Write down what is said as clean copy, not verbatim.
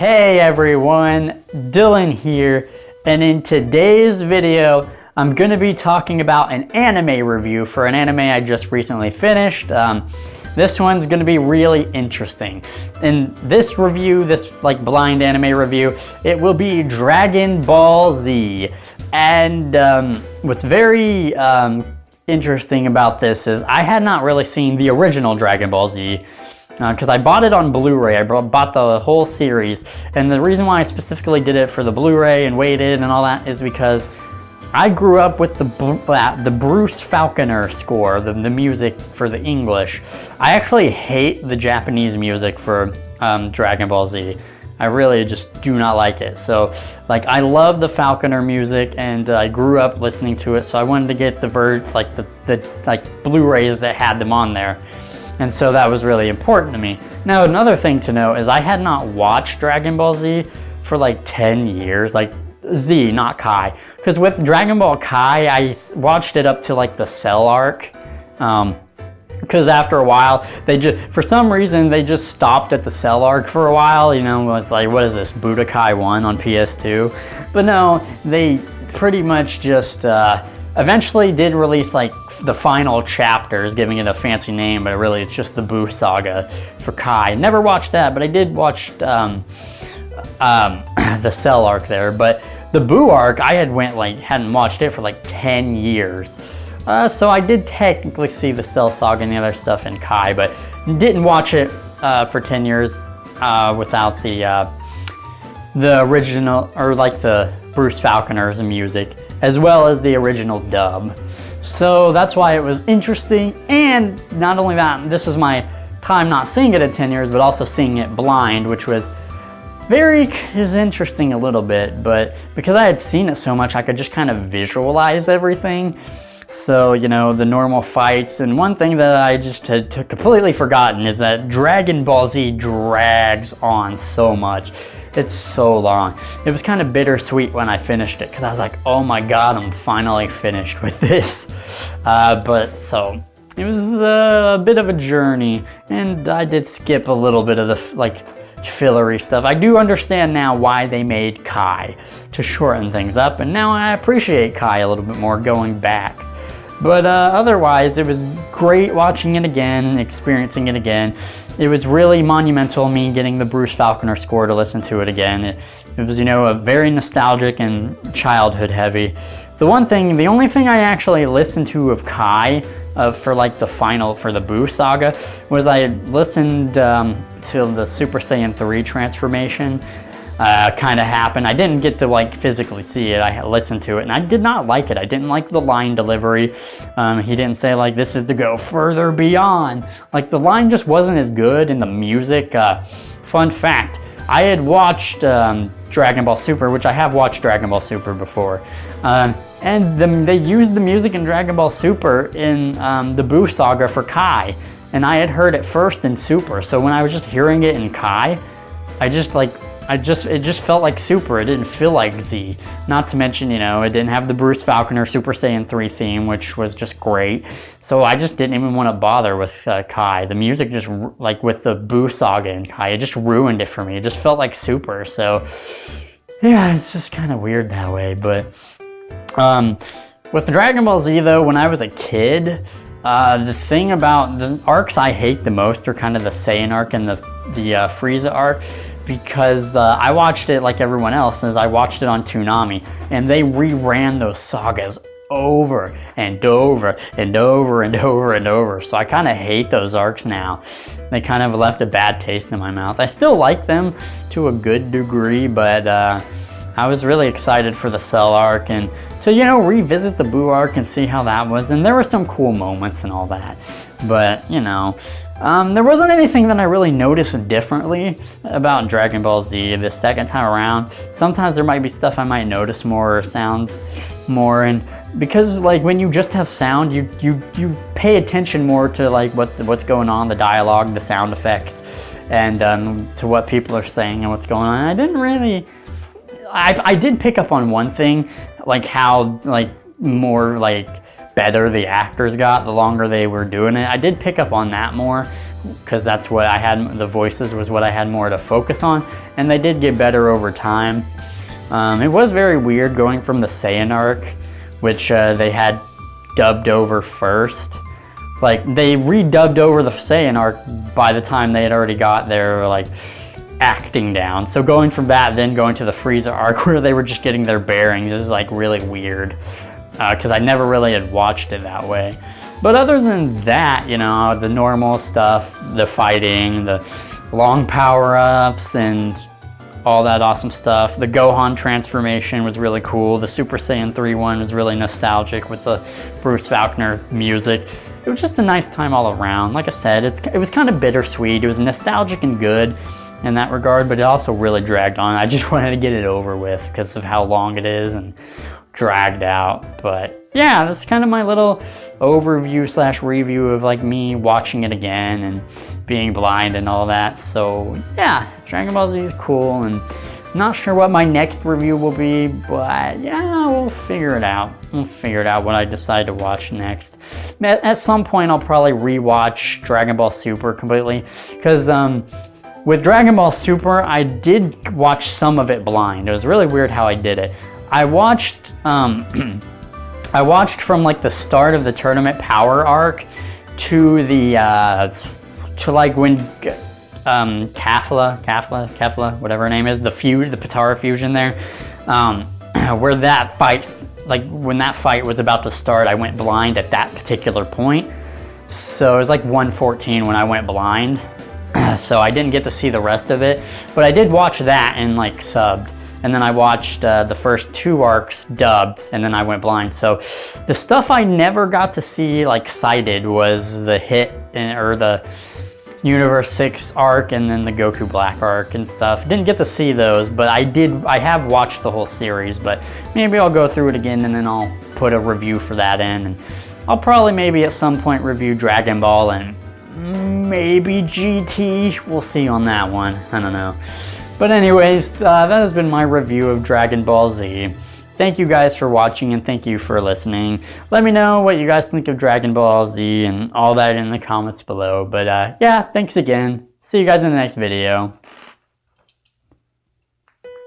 Hey everyone, Dylan here, and in today's video I'm going to be talking about an anime review for an anime I just recently finished. This one's going to be really interesting. In this review, this blind anime review, it will be Dragon Ball Z. And what's very interesting about this is I had not really seen the original Dragon Ball Z. Because I bought it on Blu-ray. I bought the whole series, and the reason why I specifically did it for the Blu-ray and waited and all that is because I grew up with the Bruce Falconer score, the music for the English. I actually hate the Japanese music for Dragon Ball Z. I really just do not like it. So, I love the Falconer music, and I grew up listening to it. So I wanted to get the Blu-rays that had them on there. And so that was really important to me. Now, another thing to note is I had not watched Dragon Ball Z for 10 years, Z, not Kai. Because with Dragon Ball Kai, I watched it up to the Cell arc. Because after a while, for some reason, they just stopped at the Cell arc for a while. You know, it's what is this, Budokai 1 on PS2? But no, they pretty much just eventually did release the final chapters, giving it a fancy name, but really it's just the Buu saga for Kai. Never watched that, but I did watch the Cell arc there. But the Buu arc, I hadn't watched it for 10 years. So I did technically see the Cell saga and the other stuff in Kai, but didn't watch it for 10 years without the original, or the Bruce Falconer's music, as well as the original dub. So that's why it was interesting, and not only that, this was my time not seeing it in 10 years, but also seeing it blind, which was interesting a little bit, but because I had seen it so much, I could just kind of visualize everything. So, you know, the normal fights, and one thing that I just had completely forgotten is that Dragon Ball Z drags on so much. It's so long. It was kind of bittersweet when I finished it, because I was like, oh my god, I'm finally finished with this. But so, it was a bit of a journey, and I did skip a little bit of the fillery stuff. I do understand now why they made Kai, to shorten things up, and now I appreciate Kai a little bit more going back. But otherwise, it was great watching it again and experiencing it again. It was really monumental, me getting the Bruce Falconer score to listen to it again. It was, you know, a very nostalgic and childhood heavy. The only thing I actually listened to of Kai for the Buu saga was I listened to the Super Saiyan 3 transformation. Kind of happened. I didn't get to physically see it. I listened to it, and I did not like it. I didn't like the line delivery. He didn't say this is to go further beyond. The line just wasn't as good, and the music. Fun fact: I had watched Dragon Ball Super, which I have watched Dragon Ball Super before, and they used the music in Dragon Ball Super in the Buu saga for Kai, and I had heard it first in Super. So when I was just hearing it in Kai, it just felt like Super. It didn't feel like Z. Not to mention, you know, it didn't have the Bruce Falconer Super Saiyan 3 theme, which was just great. So I just didn't even want to bother with Kai. The music just, with the Buu saga and Kai, it just ruined it for me. It just felt like Super. So, yeah, it's just kind of weird that way. But with Dragon Ball Z, though, when I was a kid, the thing about the arcs I hate the most are kind of the Saiyan arc and the Frieza arc. Because I watched it like everyone else, as I watched it on Toonami, and they reran those sagas over and over and over and over and over. So I kind of hate those arcs now. They kind of left a bad taste in my mouth. I still like them to a good degree, but I was really excited for the Cell arc and to, you know, revisit the Buu arc and see how that was. And there were some cool moments and all that, but you know. There wasn't anything that I really noticed differently about Dragon Ball Z the second time around. Sometimes there might be stuff I might notice more or sounds more, and because when you just have sound, you pay attention more to what's going on, the dialogue, the sound effects, and to what people are saying and what's going on. I didn't really. I did pick up on one thing, how more better the actors got the longer they were doing it. I did pick up on that more, because that's what I had, the voices was what I had more to focus on, and they did get better over time. It was very weird going from the Saiyan arc, which they had dubbed over first. Like, they redubbed over the Saiyan arc by the time they had already got their, like, acting down. So going from that, then going to the Frieza arc where they were just getting their bearings is, like, really weird. Because I never really had watched it that way. But other than that, you know, the normal stuff, the fighting, the long power-ups, and all that awesome stuff. The Gohan transformation was really cool. The Super Saiyan 3 one was really nostalgic with the Bruce Faulkner music. It was just a nice time all around. Like I said, it was kind of bittersweet. It was nostalgic and good in that regard, but it also really dragged on. I just wanted to get it over with because of how long it is and dragged out. But yeah, that's kind of my little overview / review of like me watching it again and being blind and all that. So yeah, Dragon Ball Z is cool, and not sure what my next review will be, but yeah, we'll figure it out. We'll figure it out what I decide to watch next. At some point, I'll probably rewatch Dragon Ball Super completely, because with Dragon Ball Super, I did watch some of it blind. It was really weird how I did it. I watched I watched from like the start of the Tournament Power arc to the to like when Kefla, whatever her name is, the Potara fusion there, where that fight, like when that fight was about to start, I went blind at that particular point. So it was like 1:14 when I went blind. So I didn't get to see the rest of it, but I did watch that and like subbed. And then I watched the first 2 arcs dubbed, and then I went blind. So the stuff I never got to see like cited was the Hit or the Universe 6 arc, and then the Goku Black arc and stuff. Didn't get to see those, but I have watched the whole series, but maybe I'll go through it again and then I'll put a review for that in. And I'll probably maybe at some point review Dragon Ball and maybe GT. We'll see on that one. I don't know. But anyways, that has been my review of Dragon Ball Z. Thank you guys for watching, and thank you for listening. Let me know what you guys think of Dragon Ball Z and all that in the comments below. But yeah, thanks again. See you guys in the next video.